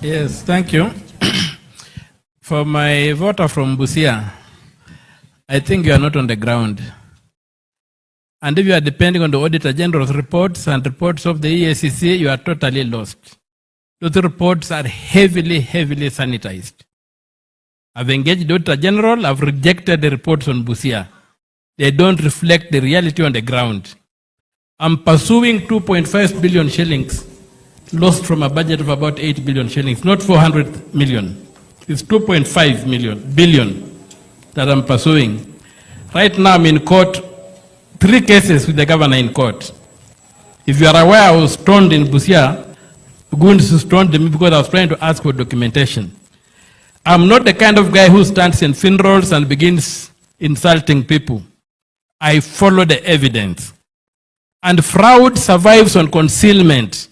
Yes, thank you. For my voter from Busia, I think you are not on the ground. And if you are depending on the Auditor General's reports and reports of the EACC, you are totally lost. Those reports are heavily sanitized. I've engaged the Auditor General, I've rejected the reports on Busia. They don't reflect the reality on the ground. I'm pursuing 2.5 billion shillings, lost from a budget of about 8 billion shillings, not 400 million. It's 2.5 billion that I'm pursuing. Right now I'm in court, 3 cases with the governor in court. If you are aware, I was stoned in Busia. Goons stoned me because I was trying to ask for documentation. I'm not the kind of guy who stands in funerals and begins insulting people. I follow the evidence. And fraud survives on concealment.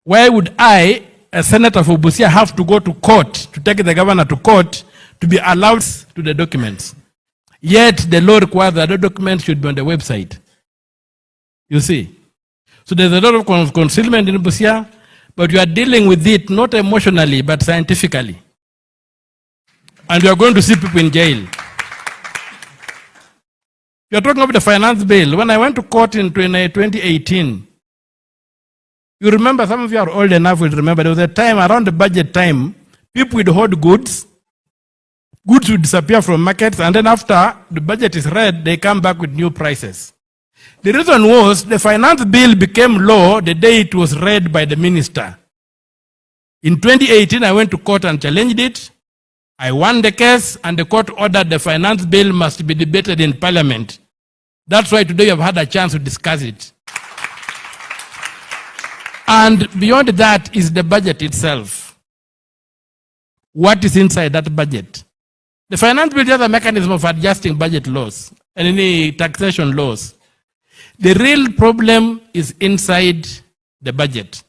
Why would I, a senator for Busia, have to go to court, to take the governor to court, to be allowed to the documents? Yet the law requires that the documents should be on the website. You see? So there's a lot of concealment in Busia, but you are dealing with it not emotionally, but scientifically. And you are going to see people in jail. You're talking about the finance bill. When I went to court in 2018, you remember, some of you are old enough will remember, there was a time around the budget time, people would hoard goods. Goods would disappear from markets, and then after the budget is read, they come back with new prices. The reason was the finance bill became law the day it was read by the minister. In 2018, I went to court and challenged it. I won the case, and the court ordered the finance bill must be debated in parliament. That's why today you have had a chance to discuss it. And beyond that is the budget itself. What is inside that budget? The finance bill is a mechanism of adjusting budget laws and any taxation laws. The real problem is inside the budget.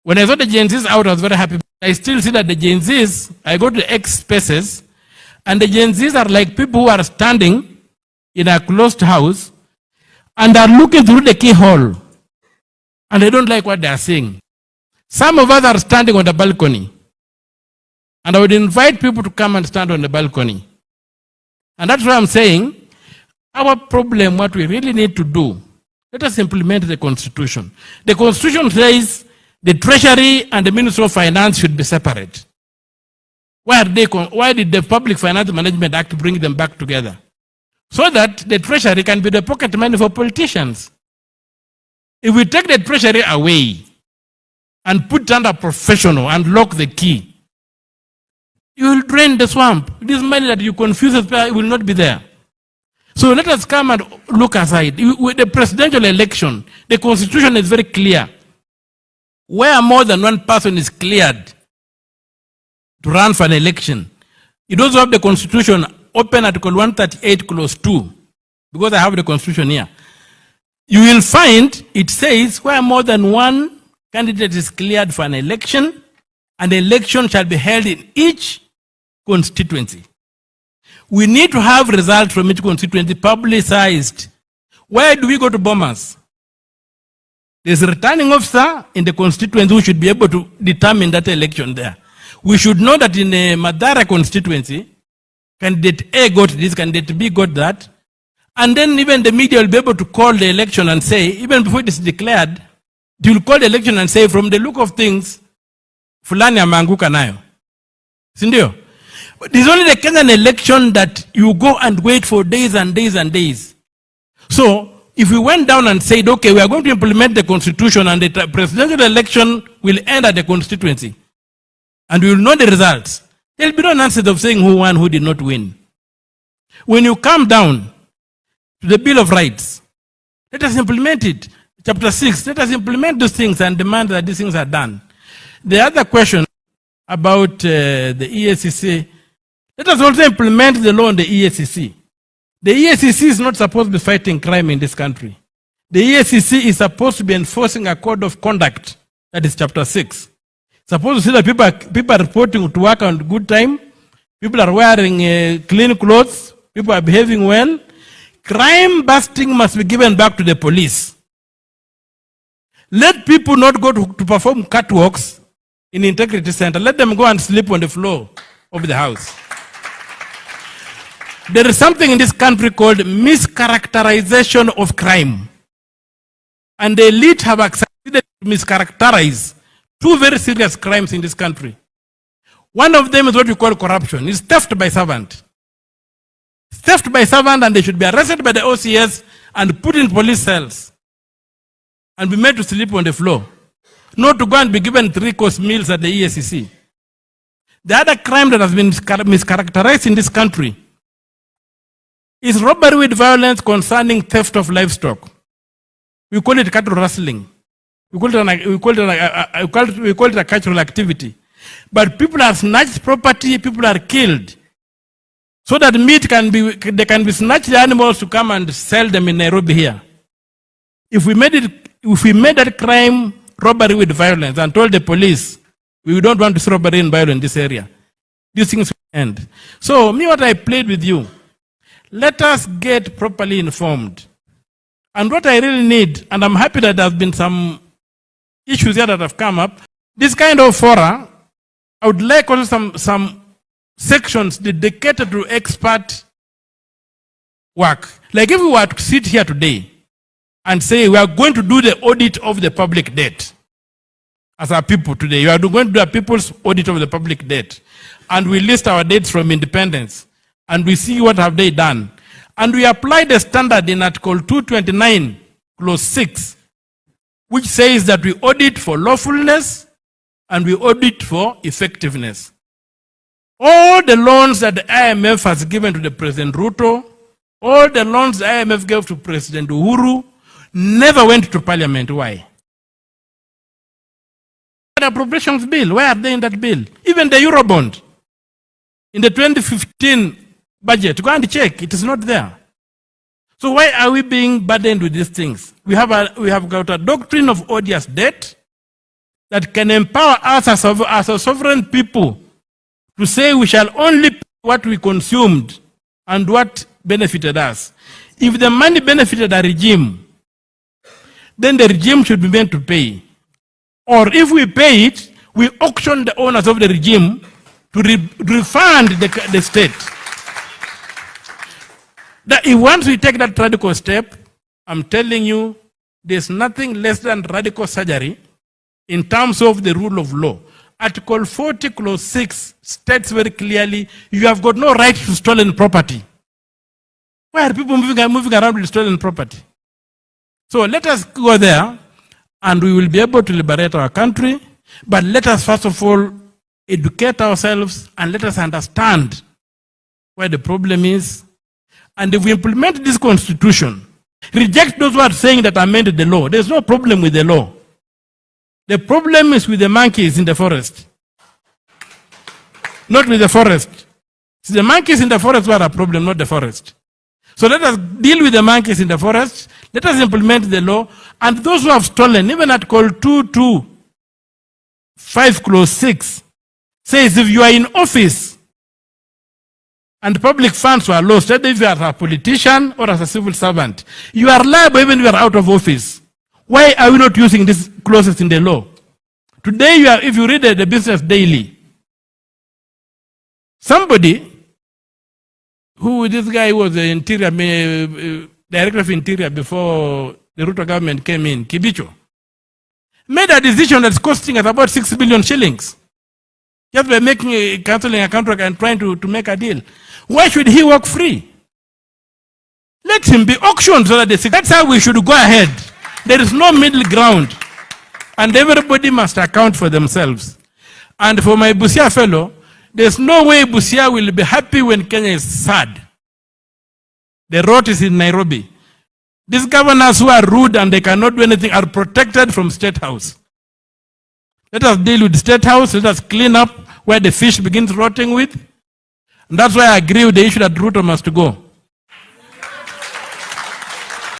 When I saw the Gen Zs out, I was very happy. I still see that the Gen Zs, I go to X spaces, and the Gen Zs are like people who are standing in a closed house and are looking through the keyhole, and they don't like what they are seeing. Some of us are standing on the balcony, and I would invite people to come and stand on the balcony. And that's why I'm saying, our problem, what we really need to do, let us implement the Constitution. The Constitution says the Treasury and the Ministry of Finance should be separate. Why did the Public Finance Management Act bring them back together? So that the Treasury can be the pocket money for politicians. If we take the Treasury away and put it under professional and lock the key, you will drain the swamp. This money that you confuse it will not be there. So let us come and look aside. With the presidential election, the Constitution is very clear. Where more than one person is cleared to run for an election, you also have the Constitution, open Article 138, Clause 2, because I have the Constitution here. You will find it says where more than one candidate is cleared for an election, an election shall be held in each constituency. We need to have results from each constituency publicized. Where do we go to Bomas? There's a returning officer in the constituency who should be able to determine that election there. We should know that in a Madara constituency, candidate A got this, candidate B got that. And then even the media will be able to call the election and say, even before it is declared, they will call the election and say, from the look of things, fulani ameanguka nayo. Sindio? But it's only the Kenyan election that you go and wait for days and days and days. So, if we went down and said, okay, we are going to implement the Constitution and the presidential election will end at the constituency, and we will know the results, there will be no nonsense of saying who won, who did not win. When you come down to the Bill of Rights, let us implement it. Chapter 6, let us implement those things and demand that these things are done. The other question about the EACC, let us also implement the law on the EACC. The EACC is not supposed to be fighting crime in this country. The EACC is supposed to be enforcing a code of conduct. That is chapter 6. Supposed to see that people are reporting to work on good time, people are wearing clean clothes, people are behaving well. Crime busting must be given back to the police. Let people not go to perform catwalks in Integrity Center. Let them go and sleep on the floor of the house. There is something in this country called mischaracterization of crime. And the elite have succeeded to mischaracterize two very serious crimes in this country. One of them is what we call corruption. It's theft by servant. Theft by servant, and they should be arrested by the OCS and put in police cells and be made to sleep on the floor. Not to go and be given 3-course meals at the EACC. The other crime that has been mischaracterized in this country is robbery with violence concerning theft of livestock. We call it cattle rustling. We call it a cultural activity. But people are snatched property, people are killed. So that meat they can be snatched the animals to come and sell them in Nairobi here. If we made that crime robbery with violence and told the police, we don't want to see robbery and violence in this area, these things will end. So, what I played with you, let us get properly informed. And what I really need, and I'm happy that there have been some issues here that have come up, this kind of fora, I would like also some sections dedicated to expert work. Like if we were to sit here today and say we are going to do the audit of the public debt. As our people today, you are going to do a people's audit of the public debt. And we list our debts from independence. And we see what have they done. And we apply the standard in Article 229, Clause 6, which says that we audit for lawfulness and we audit for effectiveness. All the loans that the IMF has given to the President Ruto, all the loans the IMF gave to President Uhuru, never went to Parliament. Why? The appropriations bill, why are they in that bill? Even the Eurobond, in the 2015 budget, go and check, it is not there. So why are we being burdened with these things? We have got a doctrine of odious debt that can empower us as a sovereign people to say we shall only pay what we consumed and what benefited us. If the money benefited a regime, then the regime should be meant to pay. Or if we pay it, we auction the owners of the regime to refund the state. If once we take that radical step, I'm telling you, there's nothing less than radical surgery in terms of the rule of law. Article 40, Clause 6 states very clearly, you have got no right to stolen property. Why are people moving around with stolen property? So let us go there, and we will be able to liberate our country. But let us first of all educate ourselves and let us understand where the problem is. And if we implement this constitution, reject those who are saying that amended the law. There's no problem with the law. The problem is with the monkeys in the forest. Not with the forest. It's the monkeys in the forest who are a problem, not the forest. So let us deal with the monkeys in the forest. Let us implement the law. And those who have stolen, even Article 225, Clause 6, says if you are in office and public funds were lost, whether if you are a politician or as a civil servant, you are liable even if you are out of office. Why are we not using these clauses in the law? Today, if you read the Business Daily, somebody this guy was the interior director of interior before the Ruto government came in, Kibicho, made a decision that's costing us about 6 billion shillings. Just by cancelling a contract and trying to make a deal. Why should he work free? Let him be auctioned so that that's how we should go ahead. There is no middle ground. And everybody must account for themselves. And for my Busia fellow, there's no way Busia will be happy when Kenya is sad. The rot is in Nairobi. These governors who are rude and they cannot do anything are protected from State House. Let us deal with State House. Let us clean up where the fish begins rotting with. And that's why I agree with the issue that Ruto must go.